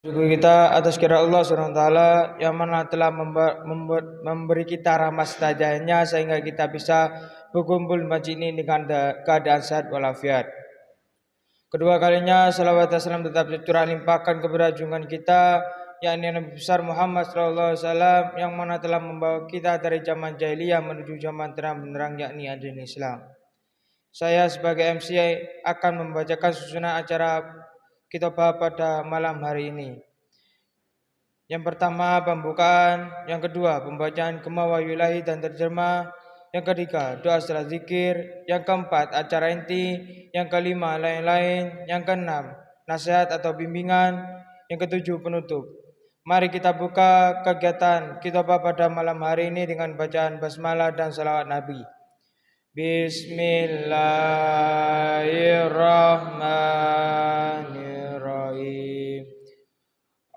Syukur kita atas kira Allah SWT yang mana telah memberi kita rahmat setajahnya sehingga kita bisa berkumpul di masjid ini dengan keadaan sehat walafiat. Kedua kalinya salawat dan salam tetap tercurah limpahkan kepada junjungan kita yakni Nabi besar Muhammad SAW yang mana telah membawa kita dari zaman jahiliyah menuju zaman terang benderang yakni ajaran Islam. Saya sebagai MC akan membacakan susunan acara khotbah pada malam hari ini. Yang pertama pembukaan, yang kedua pembacaan kemawahyu ilahi dan terjemah, yang ketiga doa setelah zikir, yang keempat acara inti, yang kelima lain-lain, yang keenam nasihat atau bimbingan, yang ketujuh penutup. Mari kita buka kegiatan khotbah pada malam hari ini dengan bacaan basmalah dan salawat Nabi. Bismillahirrahmanirrahim.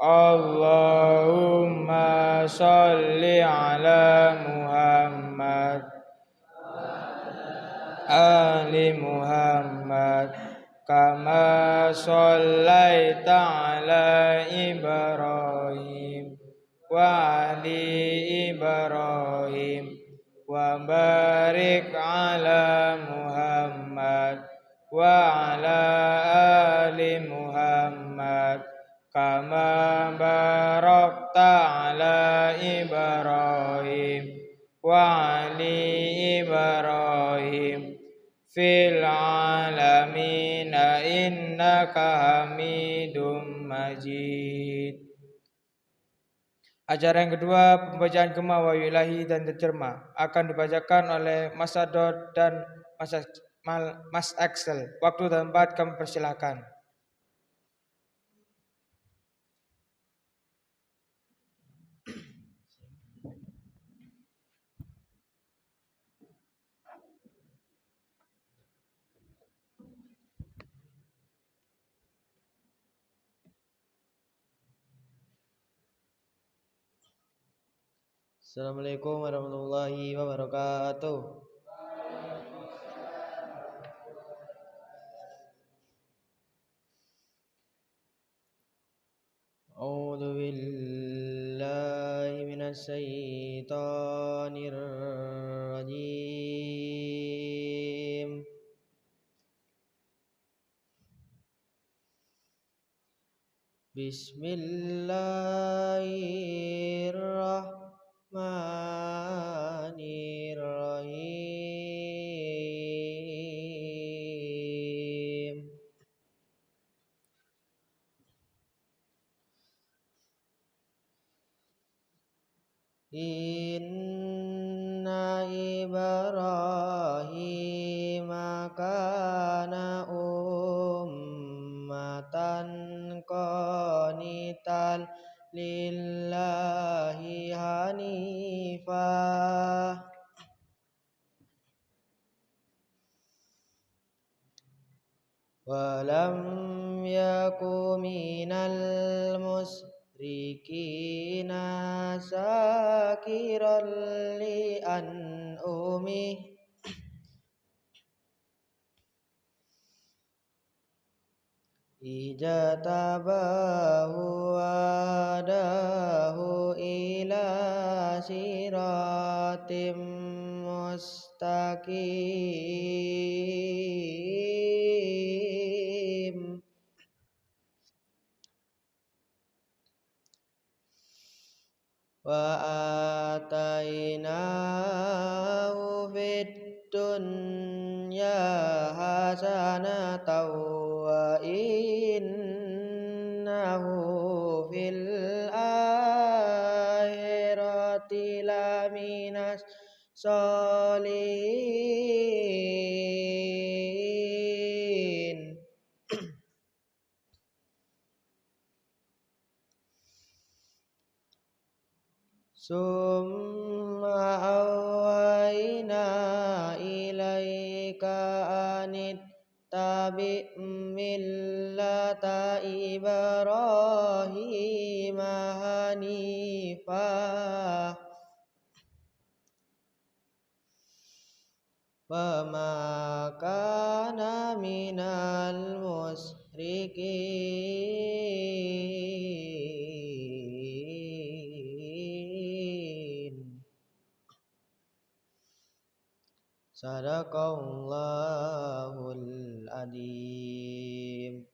Allahumma sholli ala Muhammad ali Muhammad kama shollaita ala Ibrahim wa ali Ibrahim wa barik ala Muhammad wa ala ali Muhammad kama barakta ala Ibrahim wa ali Ibrahim fil alamin innaka Hamidum Majid. Acara yang kedua pembacaan kemawahyu ilahi dan terjemah akan dibacakan oleh Mas Adot dan Mas Axel. Waktu dan tempat kami persilakan. Assalamualaikum warahmatullahi wabarakatuh. A'udzu billahi minasy syaithanir rajim. Bismillahirrahmanirrahim. Inna Ibrahim kana ummatan qanitan lillahi hanifah wa lam yaku minal musyrikina syakiran li an'umih ijatabahu wadahu ila siratim mustaqim wa atainahu fid dunya hasanatan wa innahu fil akhirati laminas sholihin. Summa awhayna ilaika anit tabi' millata Ibrahim hanifah wa ma kana minal musyrikin. Sadaqallahul adzim.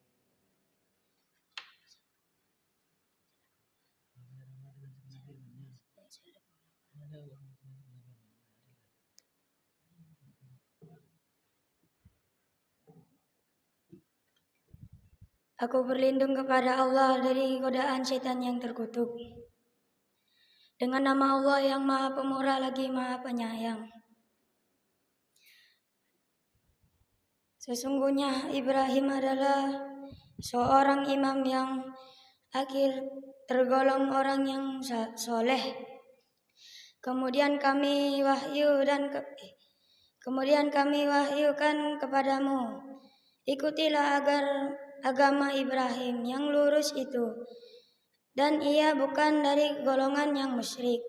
Aku berlindung kepada Allah dari godaan setan yang terkutuk. Dengan nama Allah yang Maha Pemurah lagi Maha Penyayang. Sesungguhnya Ibrahim adalah seorang imam yang akhir tergolong orang yang soleh. Kemudian kami wahyukan kepadamu, ikutilah agar agama Ibrahim yang lurus itu, dan ia bukan dari golongan yang musyrik.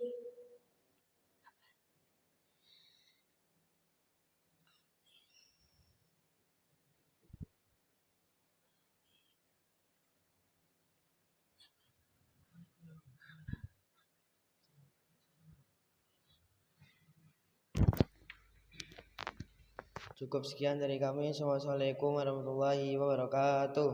Cukup sekian dari kami. Wassalamualaikum warahmatullahi wabarakatuh.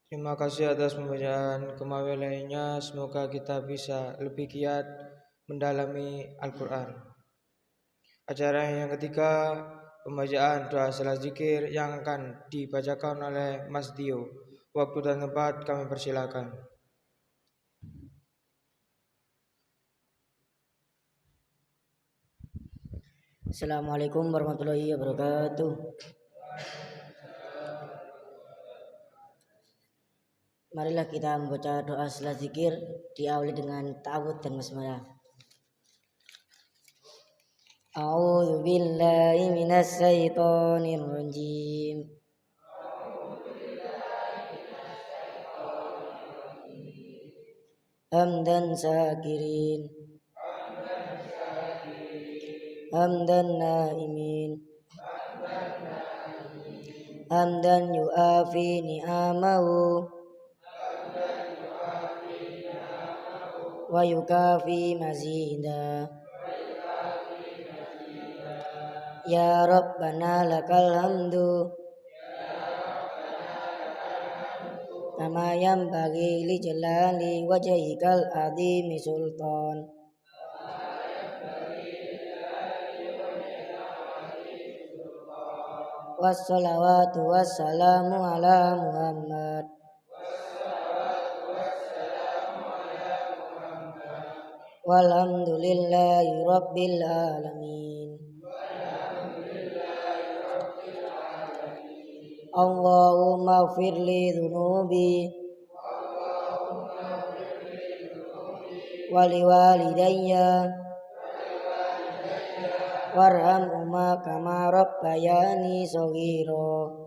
Terima kasih atas pembacaan kemawi lainnya. Semoga kita bisa lebih giat mendalami Al-Quran. Acara yang ketiga, pembacaan doa salat zikir yang akan dibacakan oleh Mas Dio. Waktu dan tempat kami persilakan. Assalamualaikum warahmatullahi wabarakatuh. Marilah kita membaca doa salat zikir diawali dengan ta'awudz dan basmalah. A'udzu billahi minas syaitonir rajim. Hamdan syakirin, hamdan naimin, hamdan yu'afi ni'amahu wa yukafi mazida. Ya Rabbana lakal hamdu kama yanbaghi li jalali wajhikal azimi sultan. Wassalawatu wassalamu ala Muhammad walhamdulillahi rabbil alamin. Allahumma firli dhunubi wali walidayya warhamhuma kama rabbayani shaghira.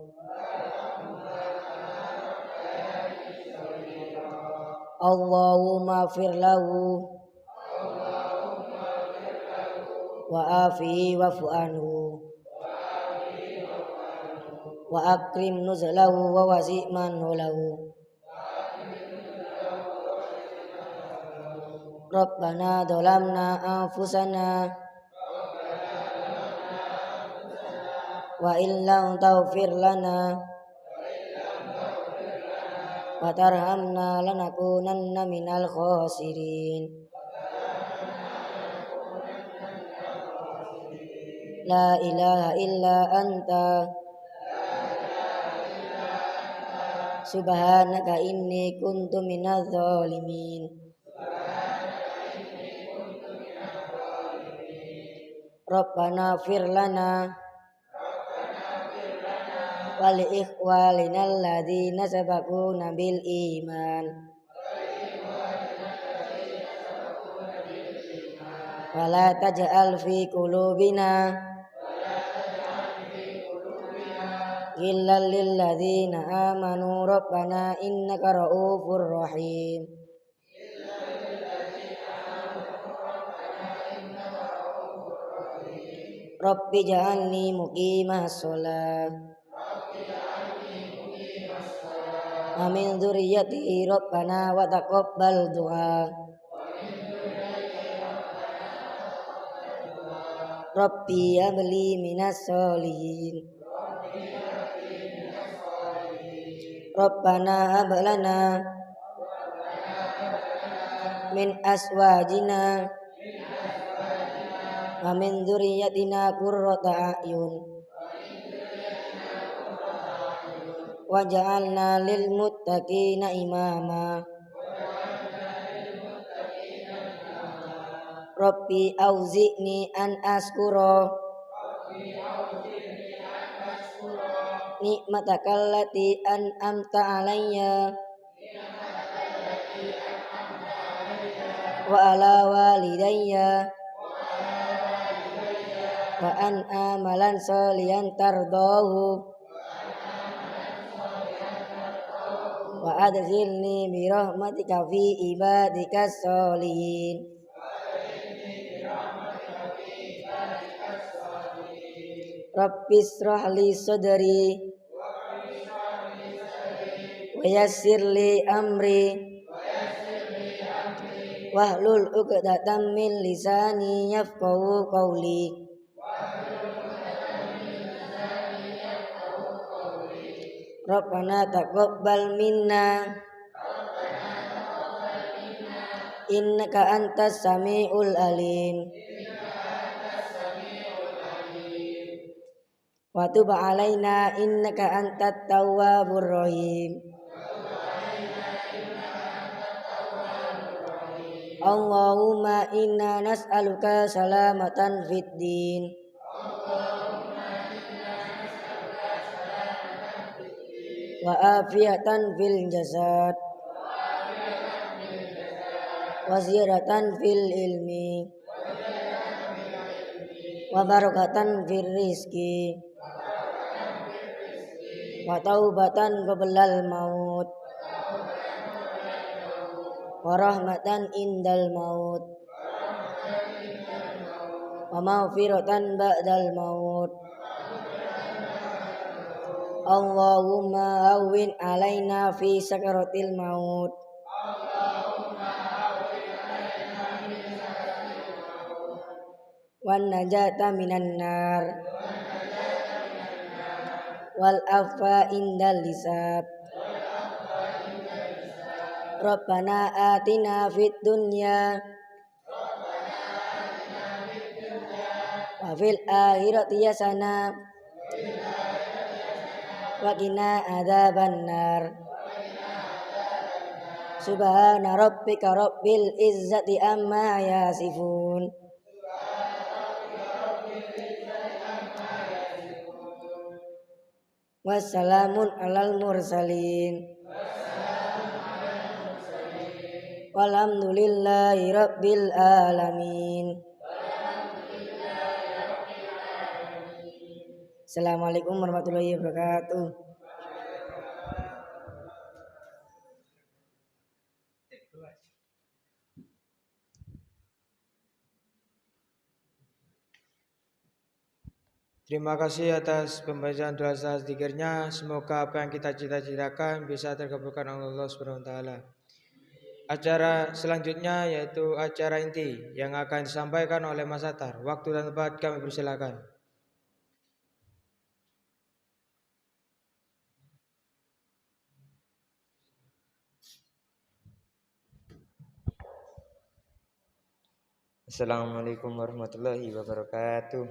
Allahumma fir lahu wa afihi wa'fu anhu wa akrim nuzulahu wa wasi' manhulahu. Rabbana dolamna anfusana wa illam taghfir lana wa tarhamna lanakunanna minal khasirin. La ilaha illa anta subhanaka inni kuntu minadz zalimin. Rabbana fir lana wa li ikhwanina alladzina sabaquna bil iman wa la taj'al fi qulubina ghillan lil ladzina amanu rabbana innaka ra'ufur rahim. Rabbi ja'alni muqimas shalah wa min dzurriyyati rabbana wa taqabbal du'a. Rabbi habli minas solihin. Rabbana hab lana min aswajina wa min dzurriyyatina qurrata a'yun waj'alna lil muttaqina imama. Rabbi auzi'ni an askura nikmatakal lati an'amta alayya wa ala walidayya wa an amalan sholihan tardahu wa adkhilni bi rahmatika fi ibadikas sholihin. Rabbi israh li sadri wa yassir li amri wahlul 'uqdatam min lisani yafqahu qawli. Rabbana taqabbal minna innaka antas samiul alim wa tub alaina innaka antat tawwabur rahim. Allahumma inna nas'aluka salamatan fid din wa afiatan fil jasad wa ziyadatan fil ilmi wa barakatan fil rizki wa taubatan qablal maut wa rahmatan indal maut wa maghfiratan ba'dal maut. Allahumma hawwin alaina fi sakaratil maut wan najata minan nar wal afa indal hisab. Rabbana atina fid dunya wa fil akhirati hasanah wa qina adzabannar. Subhana rabbika rabbil izzati amma yasifun wassalamun alal mursalin walhamdulillahi rabbil alamin. Assalamualaikum warahmatullahi wabarakatuh. Terima kasih atas pembacaan doa zikirnya. Semoga apa yang kita cita-citakan bisa terkabulkan oleh Allah Subhanahu wa taala. Acara selanjutnya yaitu acara inti yang akan disampaikan oleh Mas Atar. Waktu dan tempat kami persilakan. Assalamualaikum warahmatullahi wabarakatuh.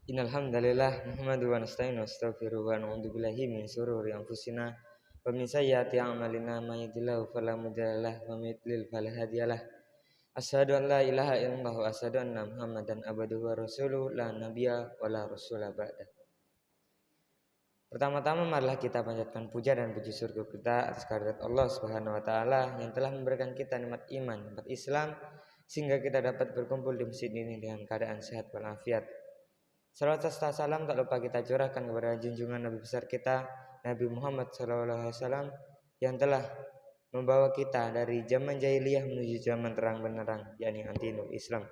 Innal hamdalillah nahmaduhu wa nasta'inu wa nastaghfiruh wa na'udzu billahi min shururi anfusina wa min sayyiati a'malina may yahdihillahu fala mudilla lahu wa may yudlil fala hadiyalah. Asyhadu an la ilaha illallah wa asyhadu anna Muhammadan abduhu wa rasuluhu la nabiyya wa la rasula ba'da. Pertama-tama marilah kita panjatkan puja dan puji syukur kita atas kehadirat Allah Subhanahu wa taala yang telah memberikan kita nikmat iman, nikmat Islam sehingga kita dapat berkumpul di masjid ini dengan keadaan sehat walafiat. Salawat serta salam tak lupa kita curahkan kepada junjungan Nabi besar kita Nabi Muhammad SAW yang telah membawa kita dari zaman jahiliyah menuju zaman terang benderang yakni anti Islam.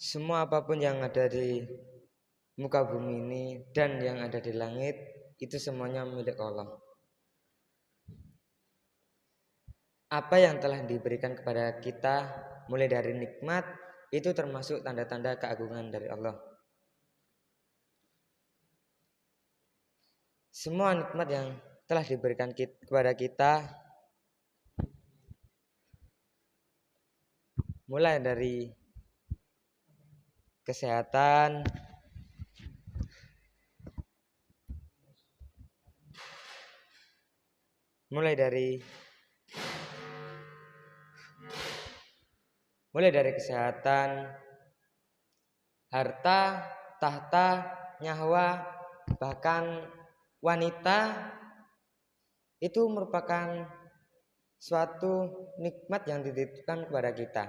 semua apapun yang ada di muka bumi ini dan yang ada di langit itu semuanya milik Allah. Apa yang telah diberikan kepada kita mulai dari nikmat itu termasuk tanda-tanda keagungan dari Allah. Semua nikmat yang telah diberikan kepada kita, mulai dari kesehatan, mulai dari kesehatan, harta, tahta, nyawa, bahkan wanita itu merupakan suatu nikmat yang dititipkan kepada kita.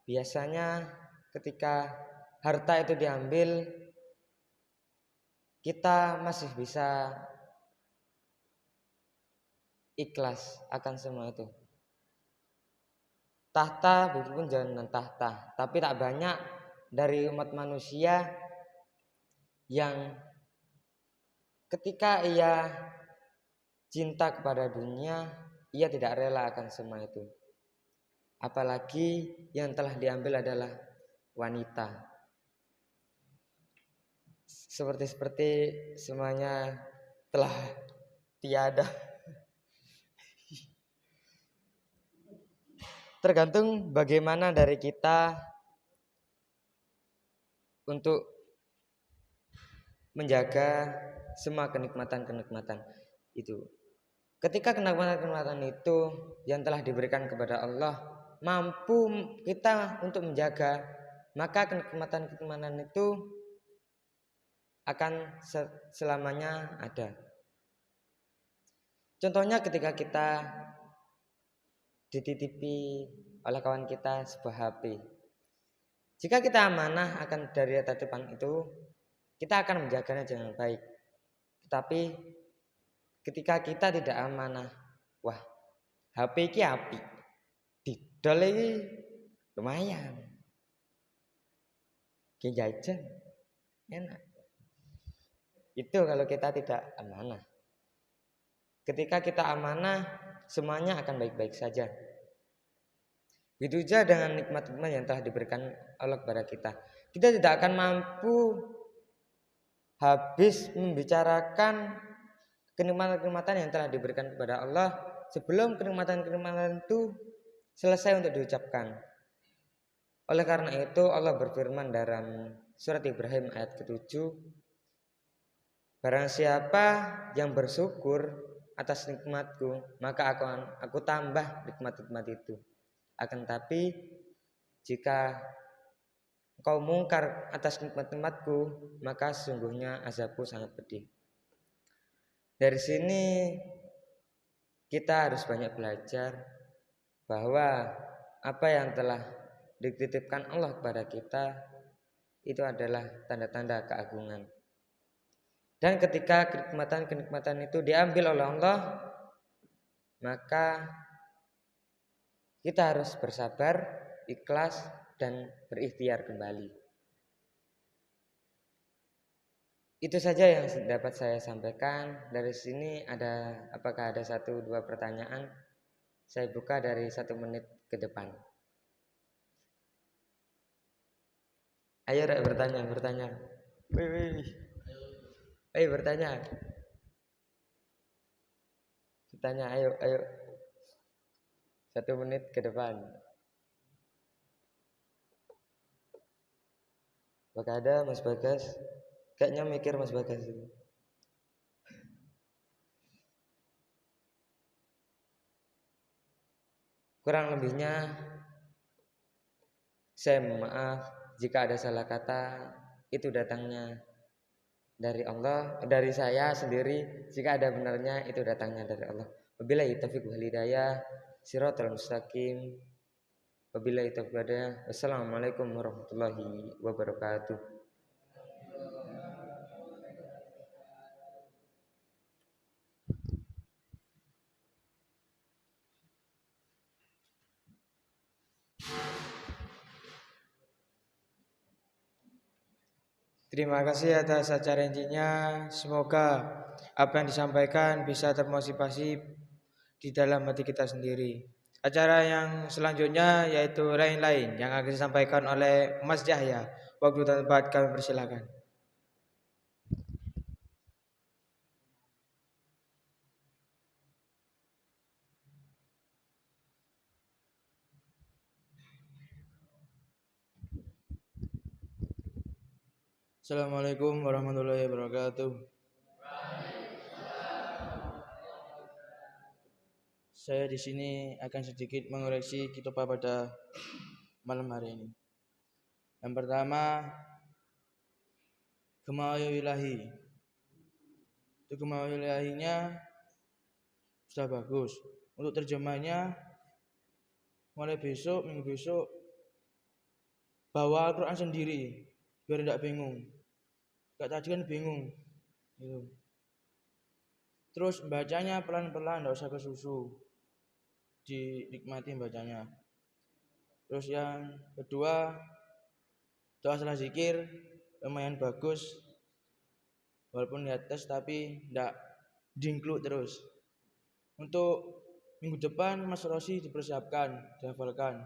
Biasanya ketika harta itu diambil, kita masih bisa ikhlas akan semua itu. Tahta begitupun jangan tahta, tapi tak banyak dari umat manusia yang ketika ia cinta kepada dunia, ia tidak rela akan semua itu. Apalagi yang telah diambil adalah wanita. Seperti semuanya telah tiada. Tergantung bagaimana dari kita untuk menjaga semua kenikmatan-kenikmatan itu. Ketika kenikmatan-kenikmatan itu yang telah diberikan kepada Allah mampu kita untuk menjaga, maka kenikmatan-kenikmatan itu akan selamanya ada. Contohnya ketika kita dititipi oleh kawan kita sebuah HP. Jika kita amanah akan dari titipan itu, kita akan menjaganya dengan baik. Tetapi ketika kita tidak amanah, wah, HP ini api, didol ini lumayan, jajan enak. Itu kalau kita tidak amanah. Ketika kita amanah, semuanya akan baik-baik saja. Begitu juga dengan nikmat-nikmat yang telah diberikan Allah kepada kita. Kita tidak akan mampu habis membicarakan kenikmatan-kenikmatan yang telah diberikan kepada Allah sebelum kenikmatan-kenikmatan itu selesai untuk diucapkan. Oleh karena itu Allah berfirman dalam surat Ibrahim ayat ke-7, barang siapa yang bersyukur atas nikmatku, maka aku tambah nikmat-nikmat itu. Akan tapi jika engkau mungkar atas nikmat-nikmatku, maka sesungguhnya azabku sangat pedih. Dari sini kita harus banyak belajar bahwa apa yang telah dititipkan Allah kepada kita itu adalah tanda-tanda keagungan. Dan ketika kenikmatan-kenikmatan itu diambil oleh Allah, maka kita harus bersabar, ikhlas, dan berikhtiar kembali. Itu saja yang dapat saya sampaikan. Dari sini apakah ada 1-2 pertanyaan? Saya buka dari 1 menit ke depan. Ayo bertanya. Ayo bertanya. Ayo. 1 menit ke depan. Apakah ada Mas Bagas? Kayaknya mikir Mas Bagas itu. Kurang lebihnya saya mohon maaf jika ada salah kata, itu datangnya dari Allah, dari saya sendiri. Jika ada benarnya, itu datangnya dari Allah. Wabillahi taufiq wal hidayah, shiratal mustaqim. Wabillahi taufiq wal hidayah. Wassalamualaikum warahmatullahi wabarakatuh. Terima kasih atas acara intinya. Semoga apa yang disampaikan bisa termotivasi di dalam hati kita sendiri. Acara yang selanjutnya yaitu lain-lain yang akan disampaikan oleh Mas Yahya. Waktu dan tempat kami persilakan. Assalamualaikum warahmatullahi wabarakatuh. Saya di sini akan sedikit mengoreksi khotbah pada malam hari ini. Yang pertama, kemauan ilahi. Itu kemauan ilahinya sudah bagus. Untuk terjemahnya mulai besok, minggu besok bawa Al-Quran sendiri biar tidak bingung. Gak tadi kan bingung gitu. Terus bacanya pelan-pelan, tidak usah kesusu, dinikmati bacanya. Terus yang kedua, doa setelah zikir lumayan bagus, walaupun di atas tapi tidak diinclude terus. Untuk minggu depan Mas Rosi dipersiapkan, dihafalkan.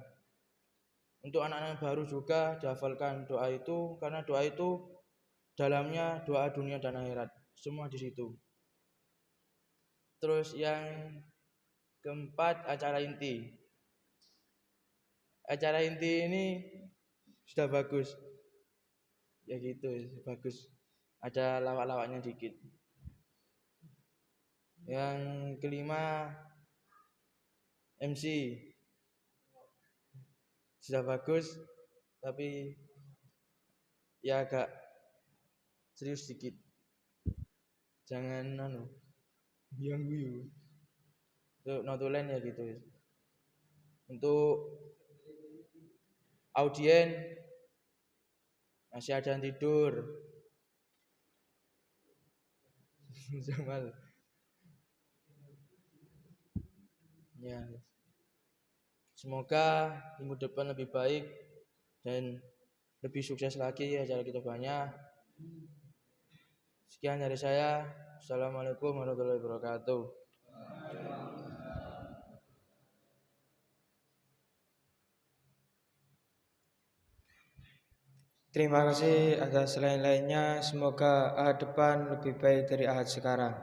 Untuk anak-anak baru juga dihafalkan doa itu, karena doa itu dalamnya doa dunia dan akhirat, semua di situ. Terus yang keempat, acara inti. Acara inti ini sudah bagus. Ya gitu, bagus. Ada lawak-lawaknya dikit. Yang kelima, MC. Sudah bagus, tapi ya agak serius dikit. Jangan yang guyu. Untuk notulen ya gitu. Untuk audien masih ada yang tidur. Jamal. Ya. Semoga minggu depan lebih baik dan lebih sukses lagi acara kita banyak. Sekian dari saya. Assalamualaikum warahmatullahi wabarakatuh. Terima kasih atas lain-lainnya. Semoga ahad depan lebih baik dari ahad sekarang.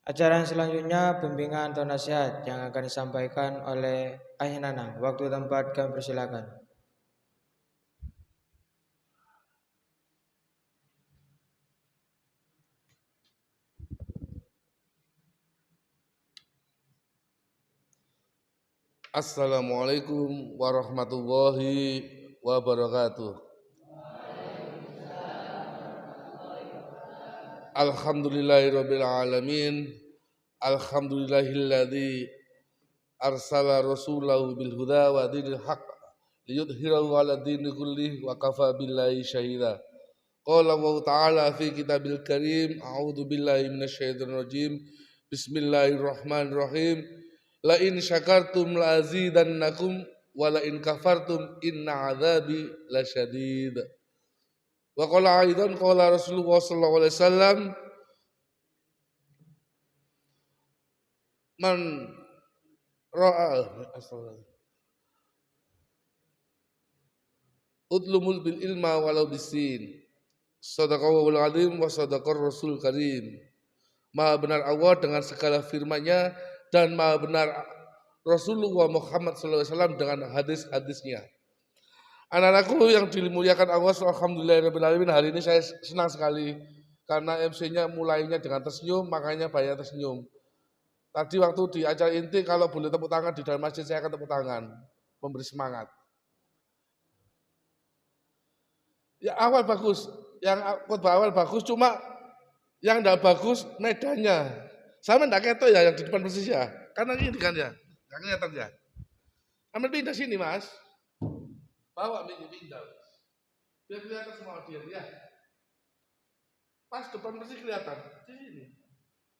Acara yang selanjutnya bimbingan atau nasihat yang akan disampaikan oleh Ayah Nana. Waktu tempat kami persilakan. Assalamualaikum warahmatullahi wabarakatuh. Alhamdulillahirabbil alamin. Alhamdulillahilladzi arsala rasulahu bil huda wa dinil haqq liyudhhirahu 'ala dini kullih wa kafa billahi syahida. Qala Allah ta'ala fi kitabil karim, a'udzu billahi minasyaitonir rajim. Bismillahirrahmanirrahim. La in syakartum la azidannakum wa la in kafartum inna adzabi lasyadid. Wa qala aidan qala Rasulullah sallallahu alaihi wasallam man ra'a utlumul bil ilma walau bisin. Sadaqallahul azim wa sadaqar rasul karim. Maha benar Allah dengan segala firman-Nya dan maha benar Rasulullah Muhammad SAW dengan hadis-hadisnya. Anak-anakku yang dimuliakan Allah, alhamdulillahirrahmanirrahim, hari ini saya senang sekali karena MC-nya mulainya dengan tersenyum, makanya banyak tersenyum. Tadi waktu di acara inti kalau boleh tepuk tangan di dalam masjid saya akan tepuk tangan, memberi semangat. Ya awal bagus, yang khotbah awal bagus, cuma yang tidak bagus medannya. Sama enggak ketok ya yang di depan persis ya? Karena ini kan ya, enggak kelihatan ya. Ambil pindah sini Mas. Bawa pindah. Biar kelihatan semua dia ya. Pas depan persis kelihatan. Di sini.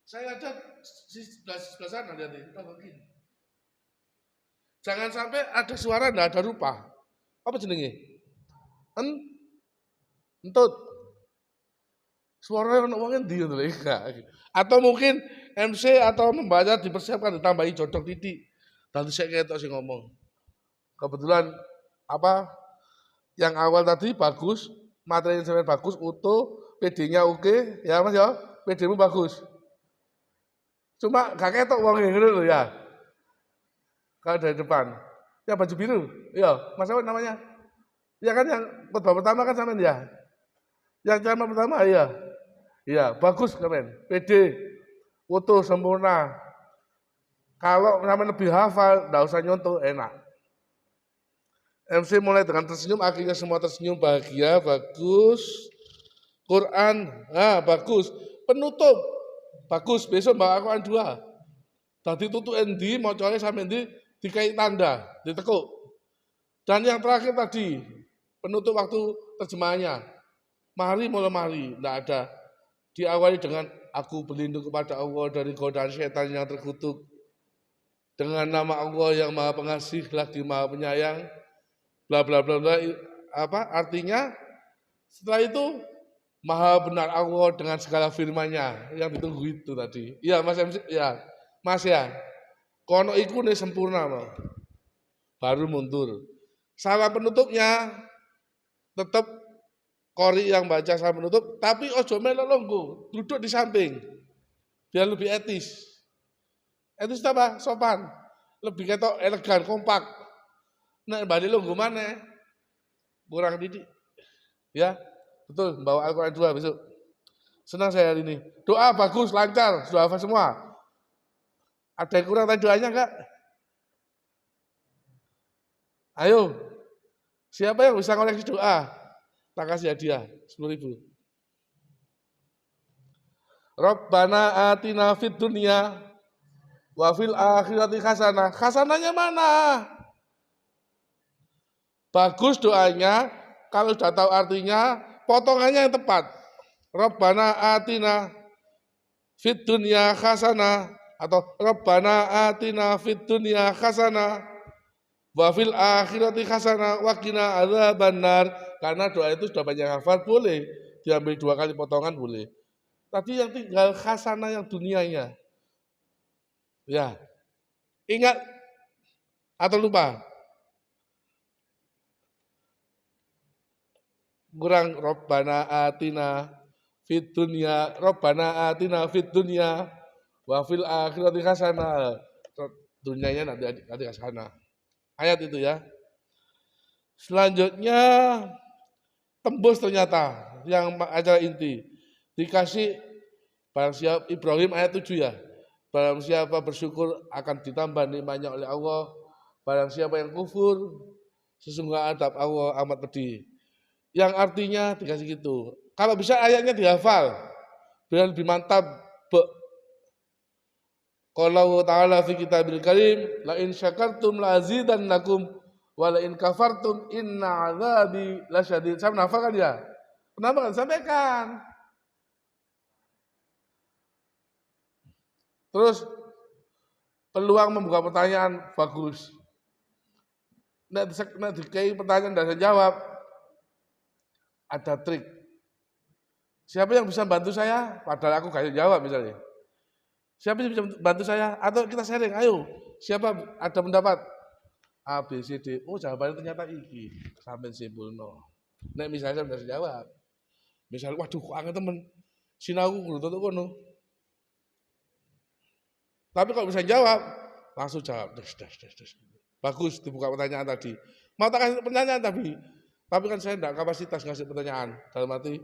Saya aja di sebelah sana lihat ini. Kalau begini. Jangan sampai ada suara enggak ada rupa. Apa jenenge? Entut. Suaranya ono wong endi ngono lho. Atau mungkin MC atau membaca dipersiapkan ditambahi jodok titik. Dan saya ketok sing ngomong. Kebetulan apa yang awal tadi bagus, materi yang bagus, utuh, PD-nya oke, ya Mas ya, PD-mu bagus. Cuma gak ketok wong ngene lho ya. Kalau dari depan, ya baju biru, ya Mas Awan namanya. Ya kan yang khotbah pertama kan sampean ya. Yang ceramah pertama ya. Iya, bagus sampean. PD, utuh sempurna. Kalau sampean lebih hafal, enggak usah nyontoh, enak. MC mulai dengan tersenyum, akhirnya semua tersenyum bahagia, bagus. Quran, bagus. Penutup, bagus. Besok bawa Quran 2. Tadi tutup endi, mau colek sampai endi, dikai tanda, ditekuk. Dan yang terakhir tadi, penutup waktu terjemahannya. Mari mulai mari, tidak ada. Diawali dengan aku berlindung kepada Allah dari godaan setan yang terkutuk. Dengan nama Allah yang Maha Pengasih lagi Maha Penyayang. Bla bla bla bla. Apa artinya? Setelah itu Maha benar Allah dengan segala firman-Nya yang ditunggu itu tadi. Iya Mas MC, ya Mas ya. Kono iku nih sempurna loh. Baru mundur. Salah penutupnya tetap Qori yang baca sama penutup, tapi ojo melok longgo, duduk di samping, biar lebih etis. Etis apa? Sopan, lebih ketok elegan, kompak. Nah balik longgo mana? Kurang didik, ya betul. Bawa Al-Quran 2 besok. Senang saya hari ini. Doa bagus, lancar, sudah hafal semua. Ada yang kurang tadi doanya enggak? Ayo, siapa yang bisa ngoleksi doa? Tak kasih hadiah 10.000. Rabbana atina fid dunya wa fil akhirati hasanah. Hasanahnya mana? Bagus doanya, kalau sudah tahu artinya, potongannya yang tepat. Rabbana atina fid dunya hasanah atau Rabbana atina fid dunya hasanah wa fil akhirati hasanah wa qina adzabannar. Karena doa itu sudah banyak hafal, boleh diambil 2 kali potongan, boleh. Tadi yang tinggal hasanah yang dunianya. Ya, ingat atau lupa? Kurang Rabbana atina fid dunya, Rabbana atina fid dunya wa fil akhirati hasanah. Dunianya nanti hasanah. Ayat itu ya. Selanjutnya tembus ternyata yang acara inti dikasih barang siapa Ibrahim ayat 7 ya. Barang siapa bersyukur akan ditambah nikmatnya oleh Allah. Barang siapa yang kufur sesungguhnya adab Allah amat pedih. Yang artinya dikasih gitu. Kalau bisa ayatnya dihafal biar lebih mantap. Qala ta'ala fi kitabil karim la in syakartum la azidannakum wala in kafartum inna azabi lasyadid. Saya menghafal kan ya? Kenapa kan? Sampaikan. Terus peluang membuka pertanyaan bagus. Nek dikai pertanyaan dan saya jawab, ada trik. Siapa yang bisa bantu saya? Padahal aku gak jawab misalnya. Siapa yang bisa bantu saya? Atau kita sharing, ayo. Siapa ada pendapat? A, B, C, D. Oh jawabannya ternyata iki. Sampai simpulno. Nek misalnya saya bisa jawab. Misalnya, waduh kok angin temen. Sinauku kudu tutup kono. Tapi kalau bisa jawab, langsung jawab. Bagus dibuka pertanyaan tadi. Mau tak kasih pertanyaan tapi kan saya tidak kapasitas ngasih pertanyaan. Dalam arti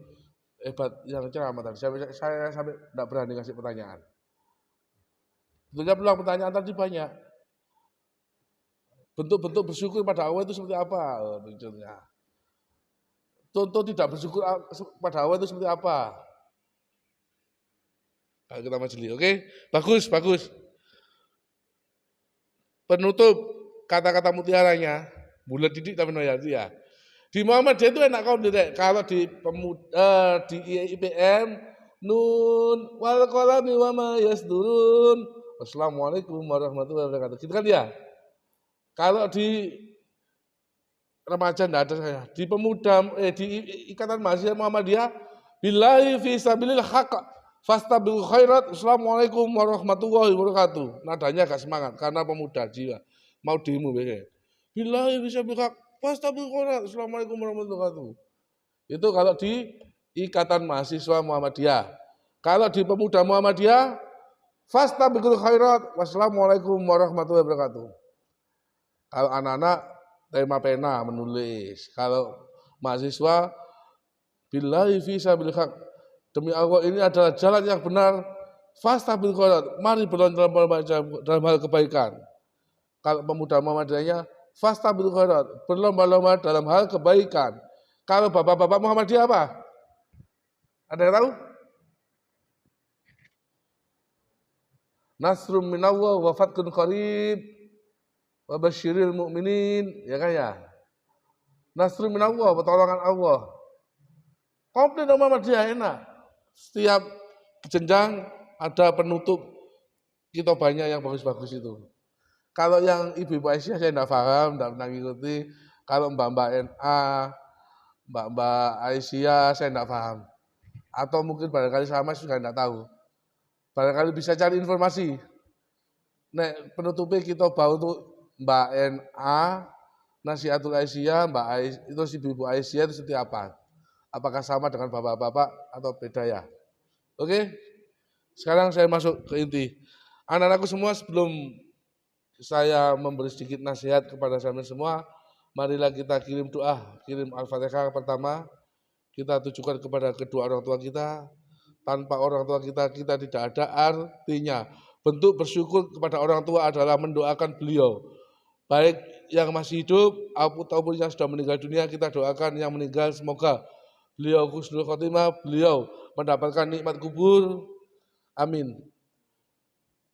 hebat yang ceramah tadi. Saya sampai tidak berani ngasih pertanyaan. Tentunya peluang pertanyaan tadi banyak. Bentuk-bentuk bersyukur pada Allah itu seperti apa? Tentunya. Contoh tidak bersyukur pada Allah itu seperti apa? Ayo kita majeli, oke? Bagus. Penutup kata-kata mutiaranya, bulat didik tapi noyati ya. Di Muhammadiyah itu enak kau direk. Kalau di IPM, nun wal qalami wa ma yasdurun. Wassalamualaikum warahmatullahi wabarakatuh. Gitu kan ya? Kalau di remaja enggak ada saya. Di pemuda di Ikatan Mahasiswa Muhammadiyah, billahi fi sabilil haq fastabiqul khairat. Assalamualaikum warahmatullahi wabarakatuh. Nadanya agak semangat karena pemuda jiwa mau demo begini. Billahi fi sabilil haq fastabiqul khairat. Assalamualaikum warahmatullahi wabarakatuh. Itu kalau di Ikatan Mahasiswa Muhammadiyah. Kalau di pemuda Muhammadiyah, fastabiqul khairat. Wassalamualaikum warahmatullahi wabarakatuh. Kalau anak-anak tema pena menulis. Kalau mahasiswa, billahi fi sabilil haq. Demi Allah ini adalah jalan yang benar. Fastabiqul khairat. Mari berlomba dalam hal kebaikan. Kalau pemuda Muhammadiyahnya, fastabiqul khairat. Berlomba-lomba dalam hal kebaikan. Kalau bapak-bapak Muhammadiyah apa? Ada yang tahu? Nasrum minallah wa fathun qarib wa basyiril mu'minin, ya kan ya? Nasrum minallah, pertolongan Allah. Komplit Muhammadiyah enak. Setiap jenjang ada penutup, kita banyak yang bagus-bagus itu. Kalau yang ibu-ibu Aisyah saya tidak paham, tidak pernah ngikuti. Kalau mbak-mbak NA, mbak-mbak Aisyah saya tidak paham. Atau mungkin barangkali sama juga tidak tahu. Barangkali bisa cari informasi. Nek penutupnya kita bawa untuk Mbak NA, Nasihatul Aisyah, Mbak Aisyah, itu si ibu Aisyah itu seperti apa? Apakah sama dengan bapak-bapak atau beda ya? Oke, sekarang saya masuk ke inti. Anak-anakku semua, sebelum saya memberi sedikit nasihat kepada kalian semua, marilah kita kirim doa, kirim Al-Fatihah pertama, kita tujukan kepada kedua orang tua kita. Tanpa orang tua kita tidak ada artinya. Bentuk bersyukur kepada orang tua adalah mendoakan beliau. Baik yang masih hidup ataupun yang sudah meninggal dunia, kita doakan yang meninggal semoga beliau husnul khotimah, beliau mendapatkan nikmat kubur. Amin.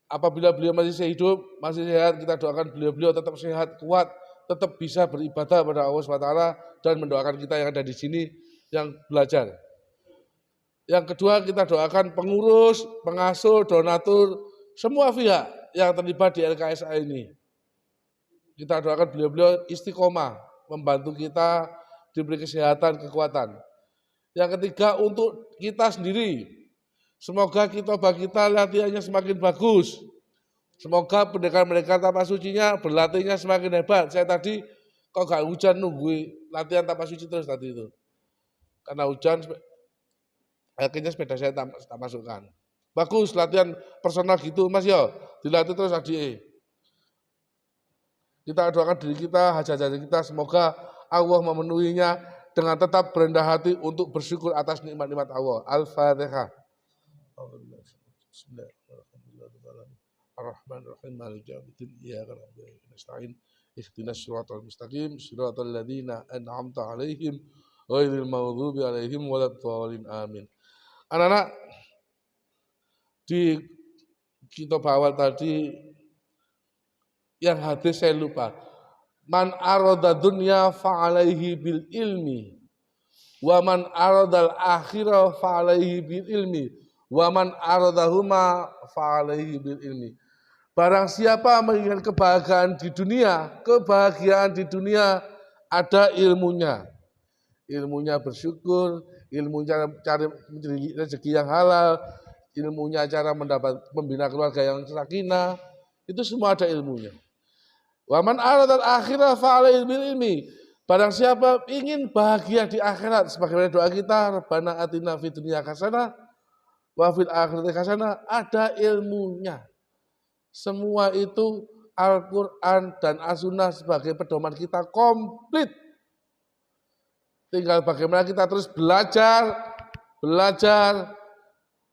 Apabila beliau masih hidup, masih sehat, kita doakan beliau tetap sehat, kuat, tetap bisa beribadah pada Allah SWT dan mendoakan kita yang ada di sini yang belajar. Yang kedua, kita doakan pengurus, pengasuh, donatur, semua pihak yang terlibat di LKSA ini. Kita doakan beliau-beliau istiqomah, membantu kita diberi kesehatan, kekuatan. Yang ketiga, untuk kita sendiri. Semoga kita latihannya semakin bagus. Semoga pendekar mereka tapak sucinya, berlatihnya semakin hebat. Saya tadi kok gak hujan nunggu latihan tapak suci terus tadi itu. Karena hujan, akhirnya sepeda saya tak masukkan. Bagus latihan personal gitu Mas yo, dilatih terus adik. Kita doakan diri kita, hajat-hajat kita, semoga Allah memenuhinya dengan tetap berendah hati untuk bersyukur atas nikmat-nikmat Allah. Al-Fatihah. Bismillahirrahmanirrahim. Ar-Rahmanir-Rahim. Maliki yaumiddin. Iyyaka na'budu wa iyyaka nasta'in. Ihdinas siratal mustaqim, siratal ladzina an'amta 'alaihim ghairil maghdubi 'alaihim waladdallin. Amin. Anak-anak, di kitab awal tadi yang hadis saya lupa. Man arada dunya fa'alaihi bil ilmi wa man aradal akhirah fa'alaihi bil ilmi wa man aradahuma fa'alaihi bil ilmi. Barang siapa menginginkan kebahagiaan di dunia ada ilmunya. Ilmunya bersyukur, ilmunya cari rezeki yang halal, ilmunya cara mendapat membina keluarga yang sakinah, itu semua ada ilmunya. Wa man aradal akhirah fa'alaihi bil ilmi. Barang siapa ingin bahagia di akhirat, sebagaimana doa kita, Rabbana atina fid dunya hasanah wa fil akhirati hasanah, ada ilmunya. Semua itu Al-Quran dan As-Sunnah sebagai pedoman kita komplit. Tinggal bagaimana kita terus belajar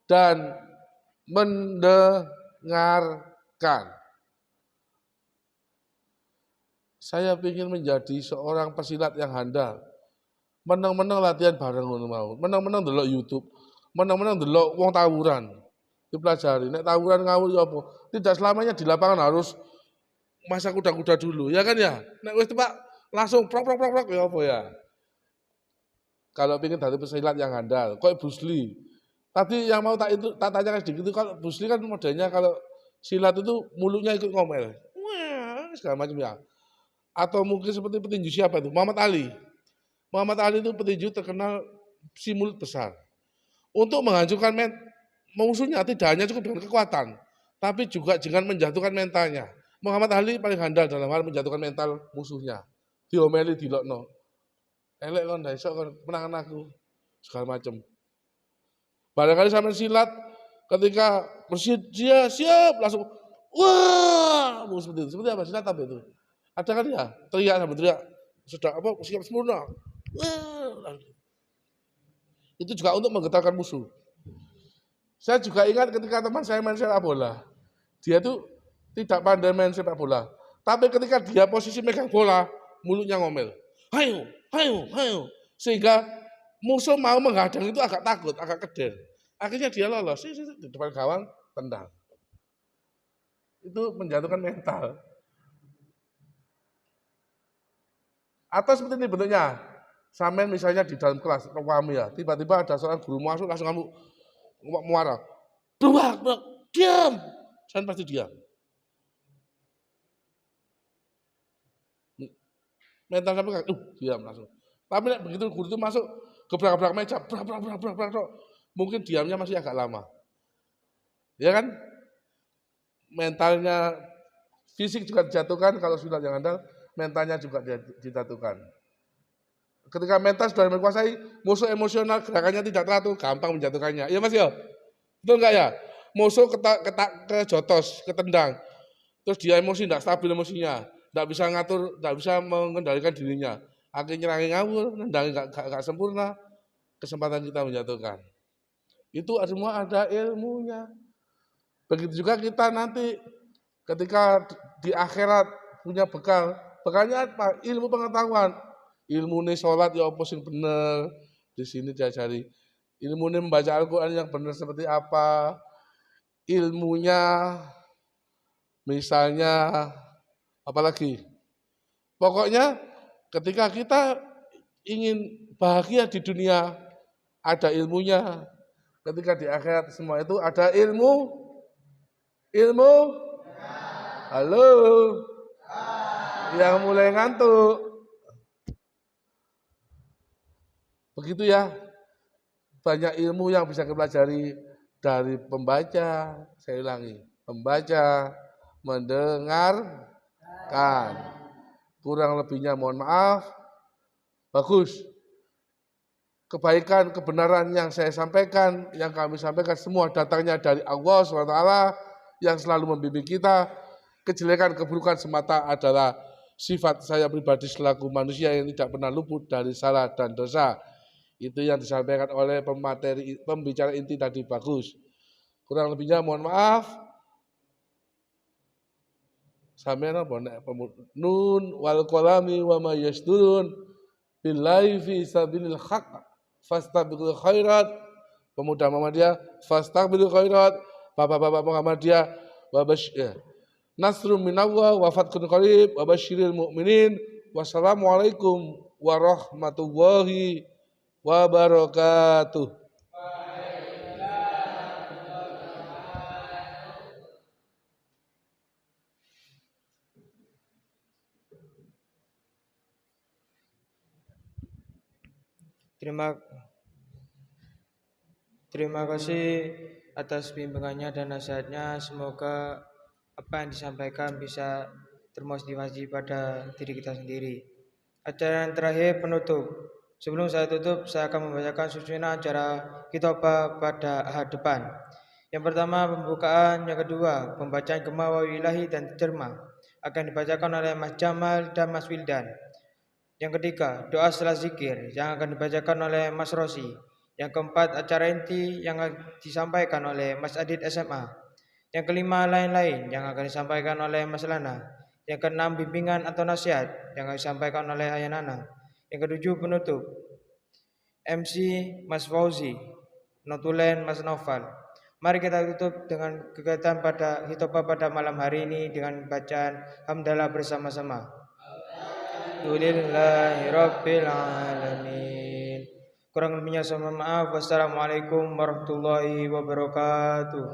dan mendengarkan. Saya ingin menjadi seorang pesilat yang handal. Menang-menang latihan bareng mau. Menang-menang delok YouTube. Menang-menang delok wong tawuran. Dipelajari. Nek tawuran ngawur ya apa? Tidak selamanya di lapangan harus masa kuda-kuda dulu, ya kan ya? Nek wis Pak langsung prok ya apa ya? Kalau ingin dari pesilat yang handal, kok Bruce Lee. Tadi yang mau tak tanyakan sedikit itu, kalau Bruce Lee kan modelnya kalau silat itu mulutnya ikut ngomel. Wah, segala macam ya. atau mungkin seperti petinju siapa itu? Muhammad Ali. Muhammad Ali itu petinju terkenal si mulut besar. Untuk menghancurkan musuhnya tidak hanya cukup dengan kekuatan, tapi juga dengan menjatuhkan mentalnya. Muhammad Ali paling handal dalam hal menjatuhkan mental musuhnya. Diomeli dilokno. Elek kon ndak iso kon menangan aku. Segala macam. Barangkali sampai silat ketika dia siap langsung wah, seperti itu. Seperti apa silat apa itu? Ada kan ya? Teriak sampai teriak. Sudah apa siap sempurna. Wah. Itu juga untuk menggetarkan musuh. Saya juga ingat ketika teman saya main sepak bola. Dia tuh tidak pandai main sepak bola. Tapi ketika dia posisi megang bola, mulutnya ngomel. Hayo, hayo, hayo. Sehingga musuh mau menghadang itu agak takut, agak keder. Akhirnya dia lolos di depan gawang, tendang. Itu menjatuhkan mental. Atau seperti ini bentuknya. Sampai misalnya di dalam kelas, kami ya, tiba-tiba ada seorang guru masuk, langsung kamu muara. Beruak, diam. Saya pasti diam. Mental sampai diam langsung. Tapi begitu guru itu masuk, gebrak-gebrak meja, brak, mungkin diamnya masih agak lama. Ya kan? Mentalnya, fisik juga dijatuhkan, kalau sudah jangan handal, mentalnya juga dijatuhkan. Ketika mental sudah menguasai, musuh emosional gerakannya tidak teratur, gampang menjatuhkannya. Iya Mas ya? Betul enggak ya? Musuh kejotos, ketendang. Terus dia emosi, tidak stabil emosinya. Tidak bisa ngatur, tidak bisa mengendalikan dirinya. Akhirnya nyerangi ngawur, nendang enggak sempurna. Kesempatan kita menjatuhkan. Itu semua ada ilmunya. Begitu juga kita nanti ketika di akhirat punya bekal. Bekalnya apa? Ilmu pengetahuan. Ilmu ini sholat ya apa sing bener. Di sini diajari. Ilmu ini membaca Al-Quran yang benar seperti apa. Ilmunya misalnya apalagi. Pokoknya ketika kita ingin bahagia di dunia ada ilmunya. Ketika di akhirat semua itu ada ilmu. Ilmu. Halo. Yang mulai ngantuk. Begitu ya, banyak ilmu yang bisa kita pelajari dari pembaca, saya ulangi, pembaca, mendengarkan. Kurang lebihnya mohon maaf, bagus. Kebaikan, kebenaran yang saya sampaikan, yang kami sampaikan semua datangnya dari Allah SWT yang selalu membimbing kita. Kejelekan, keburukan semata adalah sifat saya pribadi selaku manusia yang tidak pernah luput dari salah dan dosa. Itu yang disampaikan oleh pembicara inti tadi bagus. Kurang lebihnya mohon maaf. Sampeyan apa nek nun wal qalami wa ma yasdurun billahi fi sabilil haq fastabiqul khairat. Pemuda Muhammadiyah fastabiqul khairat. Bapak-bapak Muhammadiyah wa basyir. Nasrun minallah wa fathun qarib wa basyiril mu'minin. Wassalamualaikum warahmatullahi wabarakatuh. Terima kasih atas bimbingannya dan nasihatnya. Semoga apa yang disampaikan bisa termotivasi pada diri kita sendiri. Acara yang terakhir penutup. Sebelum saya tutup, saya akan membacakan susunan acara khitbah pada ahad depan. Yang pertama pembukaan, yang kedua pembacaan Gema wa Ilahi dan terjemah akan dibacakan oleh Mas Jamal dan Mas Wildan. Yang ketiga doa setelah zikir yang akan dibacakan oleh Mas Rosi. Yang keempat acara inti yang disampaikan oleh Mas Adit SMA. Yang kelima lain-lain yang akan disampaikan oleh Mas Lana. Yang keenam bimbingan atau nasihat yang akan disampaikan oleh Ayah Nana. Yang ketujuh penutup MC Mas Fauzi, notulen Mas Noval. Mari kita tutup dengan kegiatan pada khitbah pada malam hari ini dengan bacaan hamdalah bersama-sama. Alhamdulillahirabbil alamin. Kurang lebihnya saya mohon maaf. Wassalamualaikum warahmatullahi wabarakatuh.